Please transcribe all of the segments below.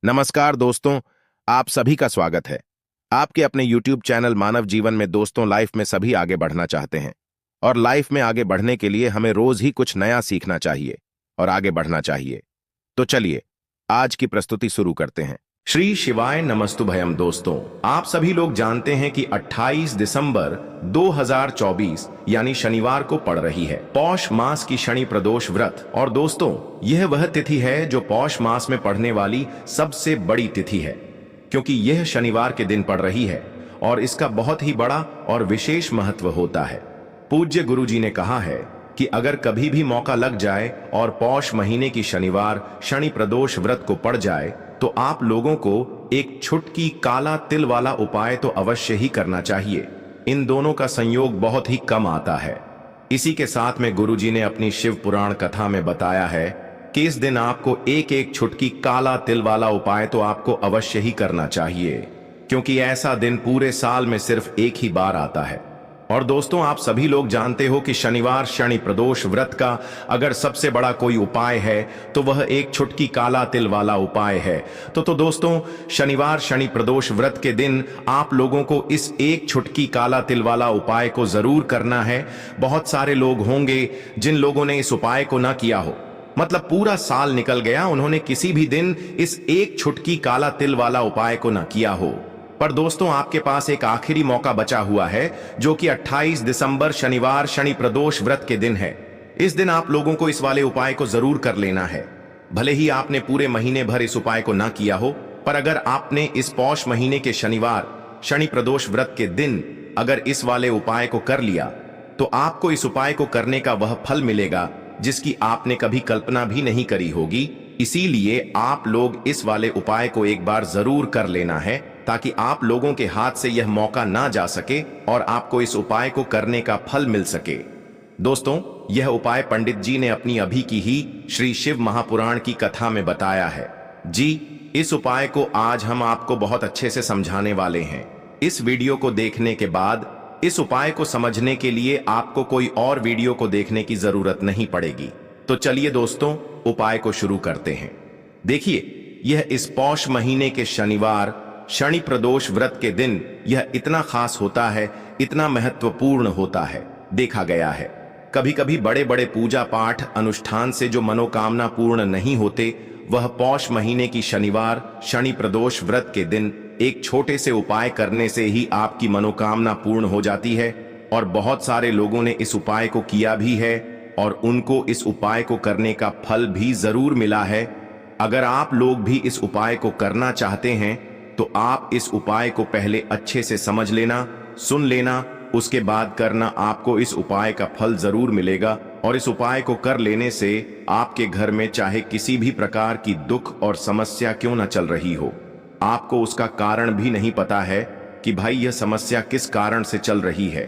नमस्कार दोस्तों, आप सभी का स्वागत है। आपके अपने YouTube चैनल मानव जीवन में दोस्तों लाइफ में सभी आगे बढ़ना चाहते हैं और लाइफ में आगे बढ़ने के लिए हमें रोज ही कुछ नया सीखना चाहिए और आगे बढ़ना चाहिए। तो चलिए आज की प्रस्तुति शुरू करते हैं। श्री शिवाय नमस्तुभयम। दोस्तों, आप सभी लोग जानते हैं कि 28 दिसंबर 2024 यानी शनिवार को पड़ रही है पौष मास की शनि प्रदोष व्रत। और दोस्तों, यह वह तिथि है जो पौष मास में पड़ने वाली सबसे बड़ी तिथि है, क्योंकि यह शनिवार के दिन पड़ रही है और इसका बहुत ही बड़ा और विशेष महत्व होता है। पूज्य गुरुजी ने कहा है कि अगर कभी भी मौका लग जाए और पौष महीने की शनिवार शनि प्रदोष व्रत को पड़ जाए तो आप लोगों को एक छुटकी काला तिल वाला उपाय तो अवश्य ही करना चाहिए। इन दोनों का संयोग बहुत ही कम आता है। इसी के साथ में गुरुजी ने अपनी शिव पुराण कथा में बताया है कि इस दिन आपको एक एक छुटकी काला तिल वाला उपाय तो आपको अवश्य ही करना चाहिए, क्योंकि ऐसा दिन पूरे साल में सिर्फ एक ही बार आता है। और दोस्तों, आप सभी लोग जानते हो कि शनिवार शनि प्रदोष व्रत का अगर सबसे बड़ा कोई उपाय है तो वह एक छुटकी काला तिल वाला उपाय है। तो दोस्तों, शनिवार शनि प्रदोष व्रत के दिन आप लोगों को इस एक छुटकी काला तिल वाला उपाय को जरूर करना है। बहुत सारे लोग होंगे जिन लोगों ने इस उपाय को ना किया हो, मतलब पूरा साल निकल गया, उन्होंने किसी भी दिन इस एक छुटकी काला तिल वाला उपाय को ना किया हो। पर दोस्तों, आपके पास एक आखिरी मौका बचा हुआ है, जो कि 28 दिसंबर शनिवार शनि प्रदोष व्रत के दिन है। इस दिन आप लोगों को इस वाले उपाय को जरूर कर लेना है। भले ही आपने पूरे महीने भर इस उपाय को ना किया हो, पर अगर आपने इस पौष महीने के शनिवार शनि प्रदोष व्रत के दिन अगर इस वाले उपाय को कर लिया तो आपको इस उपाय को करने का वह फल मिलेगा जिसकी आपने कभी कल्पना भी नहीं करी होगी। इसीलिए आप लोग इस वाले उपाय को एक बार जरूर कर लेना है, ताकि आप लोगों के हाथ से यह मौका ना जा सके और आपको इस उपाय को करने का फल मिल सके। दोस्तों, यह उपाय पंडित जी ने अपनी अभी की ही श्री शिव महापुराण की कथा में बताया है। जी, इस उपाय को आज हम आपको बहुत अच्छे से समझाने वाले हैं। इस वीडियो को देखने के बाद इस उपाय को समझने के लिए आपको कोई और वीडियो को देखने की जरूरत नहीं पड़ेगी। तो चलिए दोस्तों, उपाय को शुरू करते हैं। देखिए, यह इस पौष महीने के शनिवार शनि प्रदोष व्रत के दिन यह इतना खास होता है, इतना महत्वपूर्ण होता है। देखा गया है कभी कभी बड़े बड़े पूजा पाठ अनुष्ठान से जो मनोकामना पूर्ण नहीं होते, वह पौष महीने की शनिवार शनि प्रदोष व्रत के दिन एक छोटे से उपाय करने से ही आपकी मनोकामना पूर्ण हो जाती है। और बहुत सारे लोगों ने इस उपाय को किया भी है और उनको इस उपाय को करने का फल भी जरूर मिला है। अगर आप लोग भी इस उपाय को करना चाहते हैं तो आप इस उपाय को पहले अच्छे से समझ लेना, सुन लेना, उसके बाद करना। आपको इस उपाय का फल जरूर मिलेगा और इस उपाय को कर लेने से आपके घर में चाहे किसी भी प्रकार की दुख और समस्या क्यों न चल रही हो, आपको उसका कारण भी नहीं पता है कि भाई यह समस्या किस कारण से चल रही है।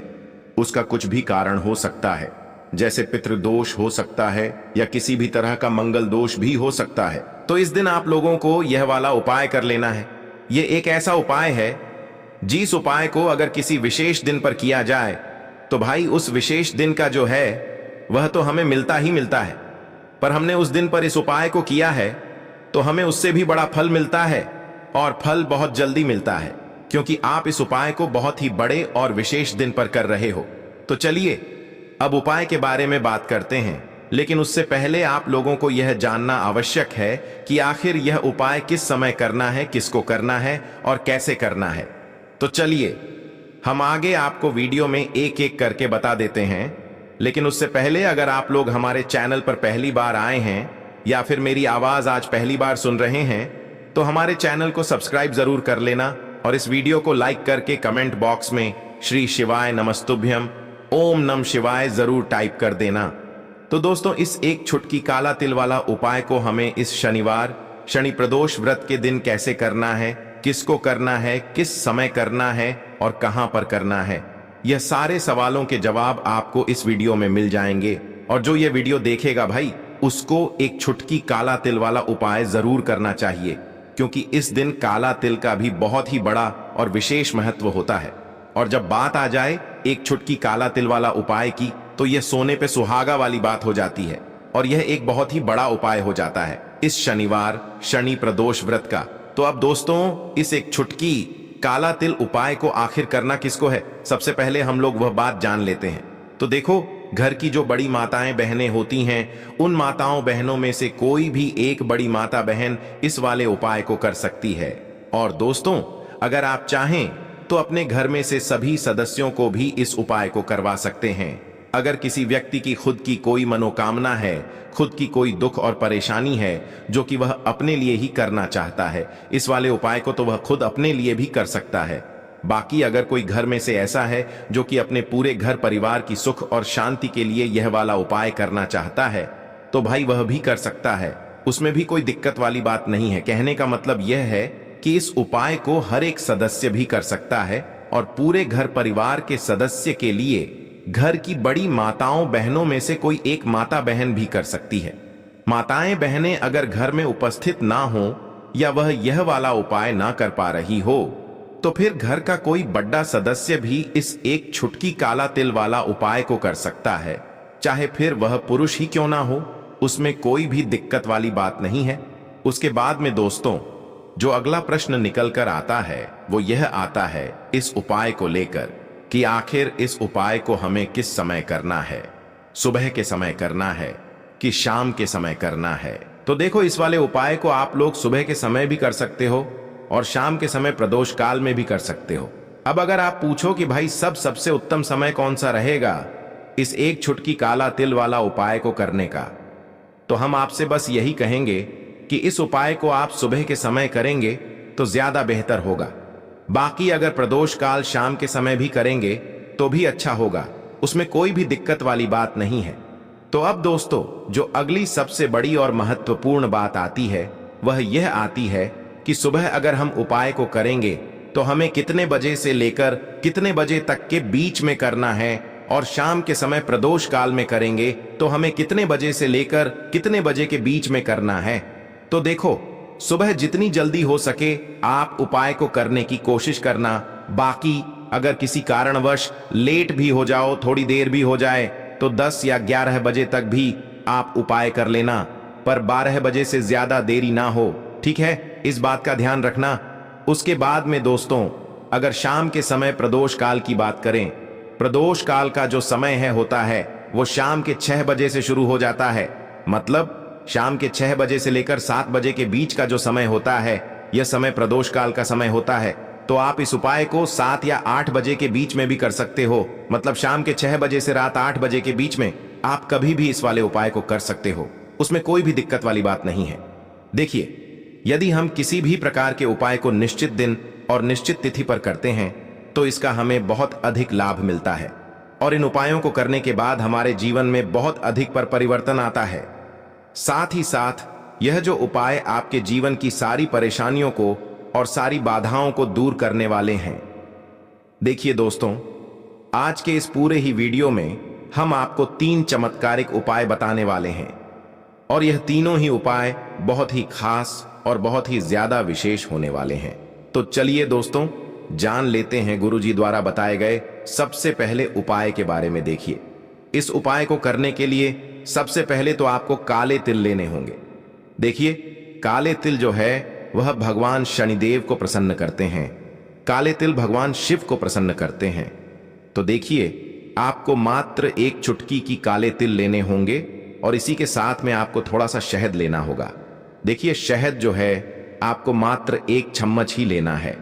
उसका कुछ भी कारण हो सकता है, जैसे पितृदोष हो सकता है या किसी भी तरह का मंगल दोष भी हो सकता है। तो इस दिन आप लोगों को यह वाला उपाय कर लेना है। ये एक ऐसा उपाय है जिस उपाय को अगर किसी विशेष दिन पर किया जाए तो भाई उस विशेष दिन का जो है वह तो हमें मिलता ही मिलता है। पर हमने उस दिन पर इस उपाय को किया है तो हमें उससे भी बड़ा फल मिलता है, और फल बहुत जल्दी मिलता है, क्योंकि आप इस उपाय को बहुत ही बड़े और विशेष दिन पर कर रहे हो। तो चलिए अब उपाय के बारे में बात करते हैं, लेकिन उससे पहले आप लोगों को यह जानना आवश्यक है कि आखिर यह उपाय किस समय करना है, किसको करना है और कैसे करना है। तो चलिए हम आगे आपको वीडियो में एक एक करके बता देते हैं। लेकिन उससे पहले अगर आप लोग हमारे चैनल पर पहली बार आए हैं या फिर मेरी आवाज आज पहली बार सुन रहे हैं तो हमारे चैनल को सब्सक्राइब जरूर कर लेना और इस वीडियो को लाइक करके कमेंट बॉक्स में श्री शिवाय नमस्तुभ्यम ओम नम शिवाय जरूर टाइप कर देना। तो दोस्तों, इस एक छुटकी काला तिल वाला उपाय को हमें इस शनिवार शनि प्रदोष व्रत के दिन कैसे करना है, किसको करना है, किस समय करना है और कहां पर करना है, यह सारे सवालों के जवाब आपको इस वीडियो में मिल जाएंगे। और जो ये वीडियो देखेगा भाई, उसको एक छुटकी काला तिल वाला उपाय जरूर करना चाहिए, क्योंकि इस दिन काला तिल का भी बहुत ही बड़ा और विशेष महत्व होता है। और जब बात आ जाए एक छुटकी काला तिल वाला उपाय की, तो यह सोने पे सुहागा वाली बात हो जाती है और यह एक बहुत ही बड़ा उपाय हो जाता है इस शनिवार शनि प्रदोष व्रत का। तो अब दोस्तों, इस एक छुटकी काला तिल उपाय को आखिर करना किसको है? सबसे पहले हम लोग वह बात जान लेते हैं। तो देखो, घर की जो बड़ी माताएं बहनें होती हैं, उन माताओं बहनों में से कोई भी एक बड़ी माता बहन इस वाले उपाय को कर सकती है। और दोस्तों, अगर आप चाहें तो अपने घर में से सभी सदस्यों को भी इस उपाय को करवा सकते हैं। अगर किसी व्यक्ति की खुद की कोई मनोकामना है, खुद की कोई दुख और परेशानी है जो कि वह अपने लिए ही करना चाहता है, इस वाले उपाय को तो वह खुद अपने लिए भी कर सकता है। बाकी अगर कोई घर में से ऐसा है जो कि अपने पूरे घर परिवार की सुख और शांति के लिए यह वाला उपाय करना चाहता है, तो भाई वह भी कर सकता है। उसमें भी कोई दिक्कत वाली बात नहीं है। कहने का मतलब यह है कि इस उपाय को हर एक सदस्य भी कर सकता है और पूरे घर परिवार के सदस्य के लिए घर की बड़ी माताओं बहनों में से कोई एक माता बहन भी कर सकती है। माताएं बहनें अगर घर में उपस्थित ना हो या वह यह वाला उपाय ना कर पा रही हो, तो फिर घर का कोई बड़ा सदस्य भी इस एक छुटकी काला तिल वाला उपाय को कर सकता है। चाहे फिर वह पुरुष ही क्यों ना हो, उसमें कोई भी दिक्कत वाली बात नहीं है। उसके बाद में दोस्तों, जो अगला प्रश्न निकल कर आता है वो यह आता है इस उपाय को लेकर कि आखिर इस उपाय को हमें किस समय करना है, सुबह के समय करना है कि शाम के समय करना है। तो देखो, इस वाले उपाय को आप लोग सुबह के समय भी कर सकते हो और शाम के समय प्रदोष काल में भी कर सकते हो। अब अगर आप पूछो कि भाई सबसे उत्तम समय कौन सा रहेगा इस एक छुटकी काला तिल वाला उपाय को करने का, तो हम आपसे बस यही कहेंगे कि इस उपाय को आप सुबह के समय करेंगे तो ज्यादा बेहतर होगा। बाकी अगर प्रदोष काल शाम के समय भी करेंगे तो भी अच्छा होगा, उसमें कोई भी दिक्कत वाली बात नहीं है। तो अब दोस्तों, जो अगली सबसे बड़ी और महत्वपूर्ण बात आती है वह यह आती है कि सुबह अगर हम उपाय को करेंगे तो हमें कितने बजे से लेकर कितने बजे तक के बीच में करना है, और शाम के समय प्रदोष काल में करेंगे तो हमें कितने बजे से लेकर कितने बजे के बीच में करना है। तो देखो, सुबह जितनी जल्दी हो सके आप उपाय को करने की कोशिश करना। बाकी अगर किसी कारणवश लेट भी हो जाओ, थोड़ी देर भी हो जाए, तो 10 या 11 बजे तक भी आप उपाय कर लेना, पर 12 बजे से ज्यादा देरी ना हो, ठीक है? इस बात का ध्यान रखना। उसके बाद में दोस्तों, अगर शाम के समय प्रदोष काल की बात करें, प्रदोष काल का जो समय होता है वो शाम के 6 बजे से शुरू हो जाता है। मतलब शाम के 6 बजे से लेकर 7 बजे के बीच का जो समय होता है, यह समय प्रदोष काल का समय होता है। तो आप इस उपाय को 7 या 8 बजे के बीच में भी कर सकते हो। मतलब शाम के 6 बजे से रात 8 बजे के बीच में आप कभी भी इस वाले उपाय को कर सकते हो, उसमें कोई भी दिक्कत वाली बात नहीं है। देखिए, यदि हम किसी भी प्रकार के उपाय को निश्चित दिन और निश्चित तिथि पर करते हैं तो इसका हमें बहुत अधिक लाभ मिलता है, और इन उपायों को करने के बाद हमारे जीवन में बहुत अधिक परिवर्तन आता है। साथ ही साथ यह जो उपाय आपके जीवन की सारी परेशानियों को और सारी बाधाओं को दूर करने वाले हैं। देखिए दोस्तों, आज के इस पूरे ही वीडियो में हम आपको 3 चमत्कारिक उपाय बताने वाले हैं, और यह तीनों ही उपाय बहुत ही खास और बहुत ही ज्यादा विशेष होने वाले हैं। तो चलिए दोस्तों, जान लेते हैं गुरुजी द्वारा बताए गए सबसे पहले उपाय के बारे में। देखिए, इस उपाय को करने के लिए सबसे पहले तो आपको काले तिल लेने होंगे। देखिए, काले तिल जो है वह भगवान शनिदेव को प्रसन्न करते हैं, काले तिल भगवान शिव को प्रसन्न करते हैं। तो देखिए, आपको मात्र एक चुटकी की काले तिल लेने होंगे और इसी के साथ में आपको थोड़ा सा शहद लेना होगा। देखिए, शहद जो है आपको मात्र 1 चम्मच ही लेना है,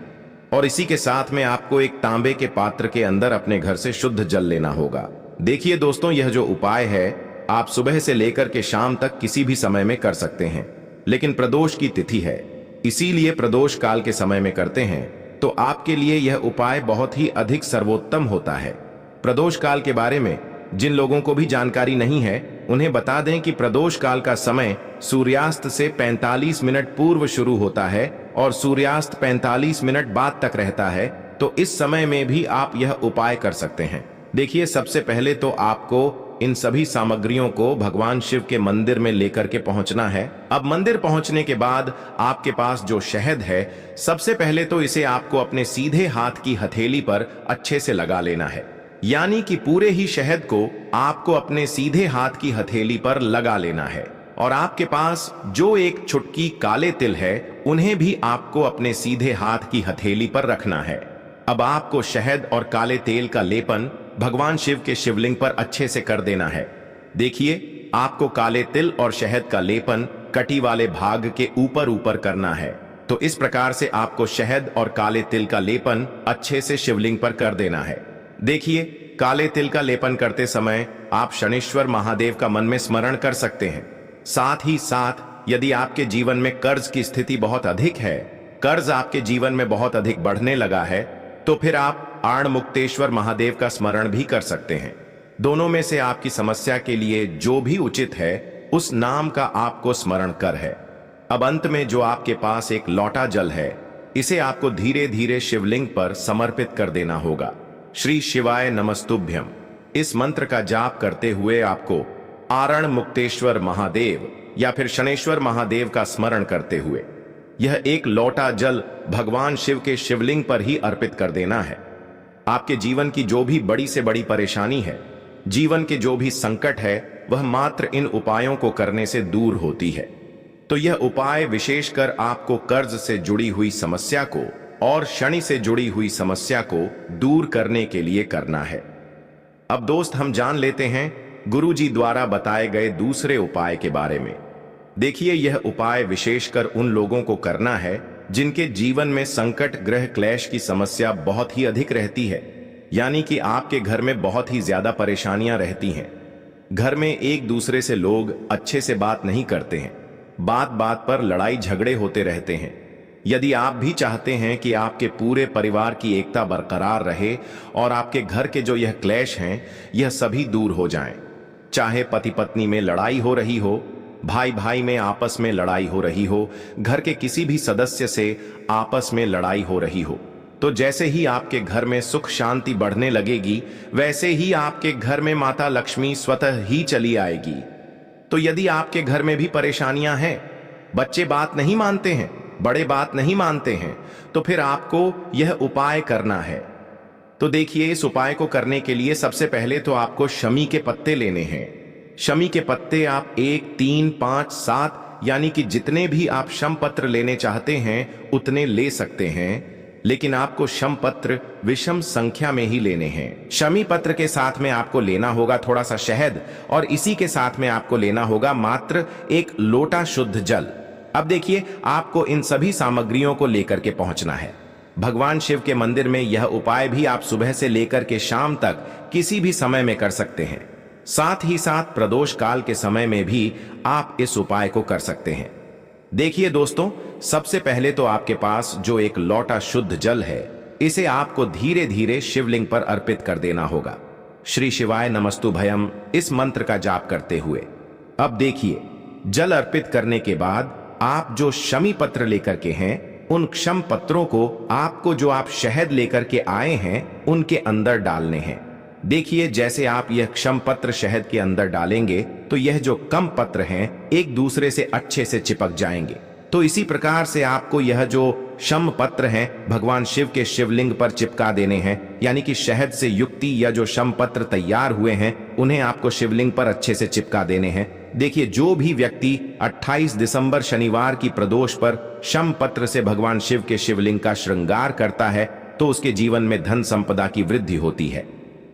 और इसी के साथ में आपको एक तांबे के पात्र के अंदर अपने घर से शुद्ध जल लेना होगा। देखिए दोस्तों, यह जो उपाय है आप सुबह से लेकर के शाम तक किसी भी समय में कर सकते हैं, लेकिन प्रदोष की तिथि है इसीलिए प्रदोष काल के समय में करते हैं। तो आपके लिए यह उपाय बहुत ही अधिक सर्वोत्तम होता है। प्रदोष काल के बारे में जिन लोगों को भी जानकारी नहीं है, उन्हें बता दें कि प्रदोष काल का समय सूर्यास्त से 45 मिनट पूर्व शुरू होता है और सूर्यास्त 45 मिनट बाद तक रहता है। तो इस समय में भी आप यह उपाय कर सकते हैं। देखिए, सबसे पहले तो आपको इन सभी सामग्रियों को भगवान शिव के मंदिर में लेकर के पहुंचना है। अब मंदिर पहुंचने के बाद आपके पास जो शहद है, सबसे पहले तो इसे आपको अपने सीधे हाथ की हथेली पर अच्छे से लगा लेना है। यानी कि पूरे ही शहद को आपको अपने सीधे हाथ की हथेली पर लगा लेना है, और आपके पास जो एक चुटकी काले तिल है उन्हें भी आपको अपने सीधे हाथ की हथेली पर रखना है। अब आपको शहद और काले तेल का लेपन भगवान शिव के शिवलिंग पर अच्छे से कर देना है। देखिए, आपको काले तिल और शहद का लेपन कटी वाले भाग के ऊपर ऊपर करना है। तो इस प्रकार से आपको शहद और काले तिल का लेपन अच्छे से शिवलिंग पर कर देना है। देखिए, काले तिल का लेपन करते समय आप शनेश्वर महादेव का मन में स्मरण कर सकते हैं। साथ ही साथ यदि आपके जीवन में कर्ज की स्थिति बहुत अधिक है, कर्ज आपके जीवन में बहुत अधिक बढ़ने लगा है, तो फिर आप आणमुक्तेश्वर महादेव का स्मरण भी कर सकते हैं। दोनों में से आपकी समस्या के लिए जो भी उचित है उस नाम का आपको स्मरण कर है। अब अंत में जो आपके पास एक लौटा जल है, इसे आपको धीरे धीरे शिवलिंग पर समर्पित कर देना होगा। श्री शिवाय नमस्तुभ्यम इस मंत्र का जाप करते हुए आपको आरण मुक्तेश्वर महादेव या फिर शनेश्वर महादेव का स्मरण करते हुए यह एक लौटा जल भगवान शिव के शिवलिंग पर ही अर्पित कर देना है। आपके जीवन की जो भी बड़ी से बड़ी परेशानी है, जीवन के जो भी संकट है, वह मात्र इन उपायों को करने से दूर होती है। तो यह उपाय विशेषकर आपको कर्ज से जुड़ी हुई समस्या को और शनि से जुड़ी हुई समस्या को दूर करने के लिए करना है। अब दोस्त, हम जान लेते हैं गुरुजी द्वारा बताए गए दूसरे उपाय के बारे में। देखिए, यह उपाय विशेषकर उन लोगों को करना है जिनके जीवन में संकट, ग्रह क्लेश की समस्या बहुत ही अधिक रहती है। यानी कि आपके घर में बहुत ही ज्यादा परेशानियां रहती हैं। घर में एक दूसरे से लोग अच्छे से बात नहीं करते हैं, बात बात पर लड़ाई झगड़े होते रहते हैं। यदि आप भी चाहते हैं कि आपके पूरे परिवार की एकता बरकरार रहे और आपके घर के जो यह क्लेश हैं, यह सभी दूर हो जाएं, चाहे पति पत्नी में लड़ाई हो रही हो, भाई भाई में आपस में लड़ाई हो रही हो, घर के किसी भी सदस्य से आपस में लड़ाई हो रही हो, तो जैसे ही आपके घर में सुख शांति बढ़ने लगेगी, वैसे ही आपके घर में माता लक्ष्मी स्वतः ही चली आएगी। तो यदि आपके घर में भी परेशानियां हैं, बच्चे बात नहीं मानते हैं, बड़े बात नहीं मानते हैं, तो फिर आपको यह उपाय करना है। तो देखिए, इस उपाय को करने के लिए सबसे पहले तो आपको शमी के पत्ते लेने हैं। शमी के पत्ते आप 1, 3, 5, 7 यानी कि जितने भी आप शम पत्र लेने चाहते हैं उतने ले सकते हैं, लेकिन आपको शम पत्र विषम संख्या में ही लेने हैं। शमी पत्र के साथ में आपको लेना होगा थोड़ा सा शहद, और इसी के साथ में आपको लेना होगा मात्र एक लोटा शुद्ध जल। अब देखिए, आपको इन सभी सामग्रियों को लेकर के पहुंचना है। भगवान शिव के मंदिर में यह उपाय भी आप सुबह से लेकर के शाम तक किसी भी समय में कर सकते हैं। साथ ही साथ प्रदोष काल के समय में भी आप इस उपाय को कर सकते हैं। देखिए दोस्तों, सबसे पहले तो आपके पास जो एक लौटा शुद्ध जल है, इसे आपको धीरे धीरे शिवलिंग पर अर्पित कर देना होगा। श्री शिवाय नमस्तुभयम इस मंत्र का जाप करते हुए। अब देखिए, जल अर्पित करने के बाद आप जो शमी पत्र लेकर के हैं, उन क्षम पत्रों को आपको जो आप शहद लेकर के आए हैं उनके अंदर डालने हैं। देखिए, जैसे आप यह क्षम पत्र शहद के अंदर डालेंगे तो यह जो कम पत्र हैं एक दूसरे से अच्छे से चिपक जाएंगे। तो इसी प्रकार से आपको यह जो शम पत्र हैं भगवान शिव के शिवलिंग पर चिपका देने हैं। यानी कि शहद से युक्ति या जो शम पत्र तैयार हुए हैं उन्हें आपको शिवलिंग पर अच्छे से चिपका देने हैं। देखिए, जो भी व्यक्ति 28 दिसंबर शनिवार की प्रदोष पर शम पत्र से भगवान शिव के शिवलिंग का श्रृंगार करता है तो उसके जीवन में धन संपदा की वृद्धि होती है।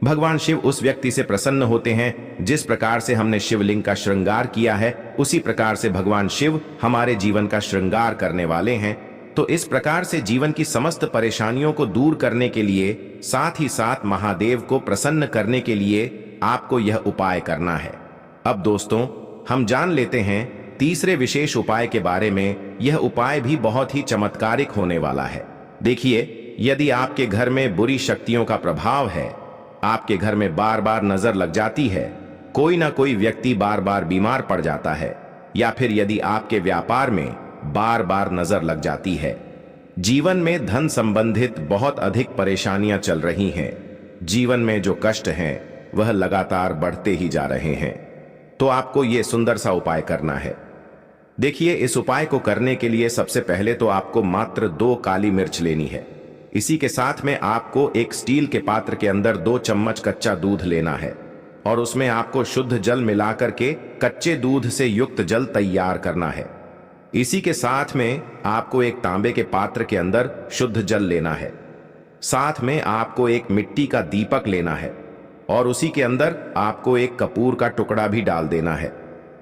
भगवान शिव उस व्यक्ति से प्रसन्न होते हैं। जिस प्रकार से हमने शिवलिंग का श्रृंगार किया है, उसी प्रकार से भगवान शिव हमारे जीवन का श्रृंगार करने वाले हैं। तो इस प्रकार से जीवन की समस्त परेशानियों को दूर करने के लिए, साथ ही साथ महादेव को प्रसन्न करने के लिए आपको यह उपाय करना है। अब दोस्तों, हम जान लेते हैं तीसरे विशेष उपाय के बारे में। यह उपाय भी बहुत ही चमत्कारिक होने वाला है। देखिए, यदि आपके घर में बुरी शक्तियों का प्रभाव है, आपके घर में बार बार नजर लग जाती है, कोई ना कोई व्यक्ति बार बार बीमार पड़ जाता है, या फिर यदि आपके व्यापार में बार बार नजर लग जाती है, जीवन में धन संबंधित बहुत अधिक परेशानियां चल रही हैं, जीवन में जो कष्ट हैं वह लगातार बढ़ते ही जा रहे हैं, तो आपको यह सुंदर सा उपाय करना है। देखिए, इस उपाय को करने के लिए सबसे पहले तो आपको मात्र 2 काली मिर्च लेनी है। इसी के साथ में आपको एक स्टील के पात्र के अंदर 2 चम्मच कच्चा दूध लेना है और उसमें आपको शुद्ध जल मिलाकर के कच्चे दूध से युक्त जल तैयार करना है। इसी के साथ में आपको एक तांबे के पात्र के अंदर शुद्ध जल लेना है। साथ में आपको एक मिट्टी का दीपक लेना है और उसी के अंदर आपको एक कपूर का टुकड़ा भी डाल देना है।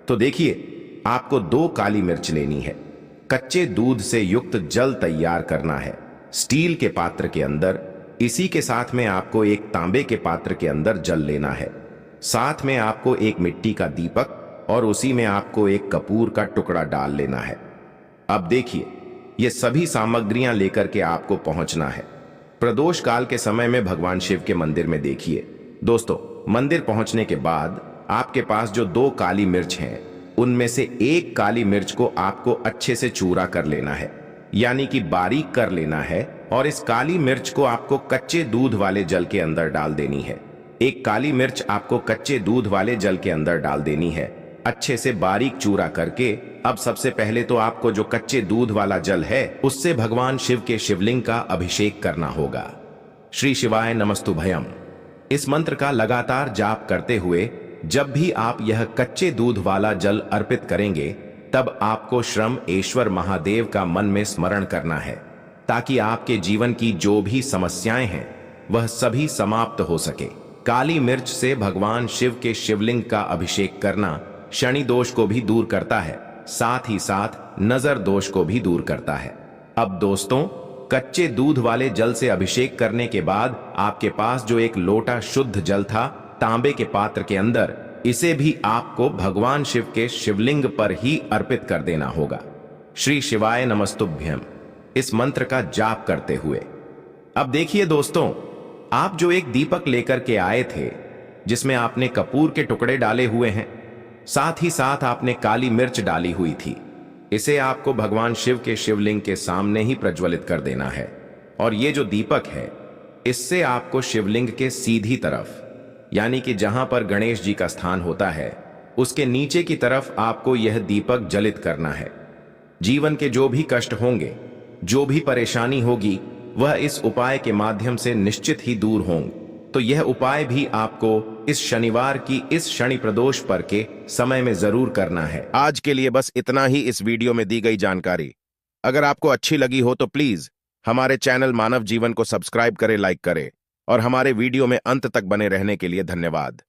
तो देखिए, आपको 2 काली मिर्च लेनी है। कच्चे दूध से युक्त जल तैयार करना है स्टील के पात्र के अंदर। इसी के साथ में आपको एक तांबे के पात्र के अंदर जल लेना है। साथ में आपको एक मिट्टी का दीपक और उसी में आपको एक कपूर का टुकड़ा डाल लेना है। अब देखिए, ये सभी सामग्रियां लेकर के आपको पहुंचना है प्रदोष काल के समय में भगवान शिव के मंदिर में। देखिए दोस्तों, मंदिर पहुंचने के बाद आपके पास जो 2 काली मिर्च हैं, उनमें से एक काली मिर्च को आपको अच्छे से चूरा कर लेना है, यानी कि बारीक कर लेना है। और इस काली मिर्च को आपको कच्चे दूध वाले जल के अंदर डाल देनी है। एक काली मिर्च आपको कच्चे दूध वाले जल के अंदर डाल देनी है, अच्छे से बारीक चूरा करके। अब सबसे पहले तो आपको जो कच्चे दूध वाला जल है, उससे भगवान शिव के शिवलिंग का अभिषेक करना होगा। श्री शिवाय नमस्तुभयम इस मंत्र का लगातार जाप करते हुए जब भी आप यह कच्चे दूध वाला जल अर्पित करेंगे, तब आपको श्रम ईश्वर महादेव का मन में स्मरण करना है, ताकि आपके जीवन की जो भी समस्याएं हैं वह सभी समाप्त हो सके। काली मिर्च से भगवान शिव के शिवलिंग का अभिषेक करना शनि दोष को भी दूर करता है, साथ ही साथ नजर दोष को भी दूर करता है। अब दोस्तों, कच्चे दूध वाले जल से अभिषेक करने के बाद आपके पास जो एक लोटा शुद्ध जल था तांबे के पात्र के अंदर, इसे भी आपको भगवान शिव के शिवलिंग पर ही अर्पित कर देना होगा। श्री शिवाय नमस्तुभ्यम इस मंत्र का जाप करते हुए। अब देखिए दोस्तों, आप जो एक दीपक लेकर के आए थे, जिसमें आपने कपूर के टुकड़े डाले हुए हैं, साथ ही साथ आपने काली मिर्च डाली हुई थी, इसे आपको भगवान शिव के शिवलिंग के सामने ही प्रज्वलित कर देना है। और ये जो दीपक है, इससे आपको शिवलिंग के सीधी तरफ, यानी कि जहां पर गणेश जी का स्थान होता है, उसके नीचे की तरफ आपको यह दीपक जलित करना है। जीवन के जो भी कष्ट होंगे, जो भी परेशानी होगी, वह इस उपाय के माध्यम से निश्चित ही दूर होंगे। तो यह उपाय भी आपको इस शनिवार की इस शनि प्रदोष पर के समय में जरूर करना है। आज के लिए बस इतना ही इस वीडियो में दी गई जानकारी। अगर आपको अच्छी लगी हो तो प्लीज हमारे चैनल मानव जीवन को सब्सक्राइब करें, लाइक करें और हमारे वीडियो में अंत तक बने रहने के लिए धन्यवाद।